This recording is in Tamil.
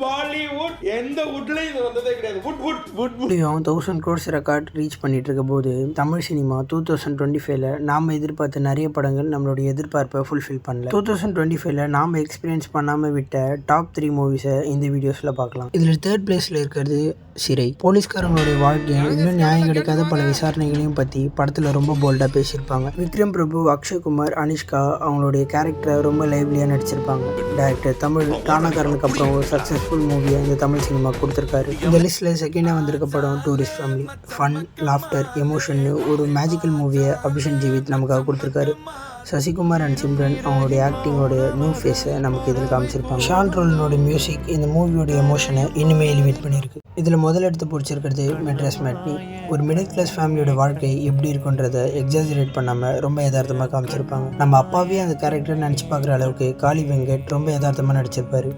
பாலிவுட் எந்த வுட்லயும் இது வந்ததே கிடையாது. வுட் 1000 crores ரெக்கார்ட் ரீச் பண்ணிட்டு இருக்க போது தமிழ் சினிமா 2025ல நாம எதிர்பார்த்த நிறைய படங்கள் நம்மளுடைய எதிர்பார்ப்பை ஃபுல்ஃபில் பண்ணல. 2025ல நாம எக்ஸ்பீரியன்ஸ் பண்ணாம விட்ட டாப் 3 மூவிஸை இந்த வீடியோஸ்ல பார்க்கலாம். இதுல 3rd பிளேஸ்ல இருக்கிறது சிறை. போலீஸ்காரங்களுடைய வாழ்க்கையும் இன்னும் நியாயம் கிடைக்காத பல விசாரணைகளையும் பத்தி படத்துல ரொம்ப போல்டா பேசியிருப்பாங்க. விக்ரம் பிரபு, அக்ஷய்குமார், அனிஷ்கா அவங்களுடைய கேரக்டரை ரொம்ப லைவ்லியா நடிச்சிருப்பாங்க. டைரக்டர் தமிழ் ராணாகாரனுக்கு அப்புறம் ஒரு சக்ஸஸ்ஃபுல் மூவியை இந்த தமிழ் சினிமா கொடுத்துருக்காரு. இந்த லிஸ்ட்ல செகண்டாக வந்திருக்க படம் tourist family. Fun, laughter, emotion ஒரு மேஜிக்கல் மூவியை அபிஷன் ஜீவித் நமக்காக கொடுத்துருக்காரு. சசிகுமார் அண்ட் சிம்ரன் அவங்களுடைய ஆக்டிங்கோட நியூ ஃபேஸை நமக்கு இதில் காமிச்சிருப்பாங்க. ஷான் ரோலனோட மியூசிக் இந்த மூவியோட எமோஷனை இனிமேல் எலிவேட் பண்ணியிருக்கு. இதில் முதல் எடுத்து பிடிச்சிருக்கிறது மெட்ராஸ் மேட்னி. ஒரு மிடில் கிளாஸ் ஃபேமிலியோட வாழ்க்கை எப்படி இருக்குன்றதை எக்ஸாஜரேட் பண்ணாமல் ரொம்ப யதார்த்தமாக காமிச்சிருப்பாங்க. நம்ம அப்பாவே அந்த கேரக்டர் நினச்சி பார்க்குற அளவுக்கு காளி வெங்கட் ரொம்ப யதார்த்தமாக நடிச்சிருப்பாரு.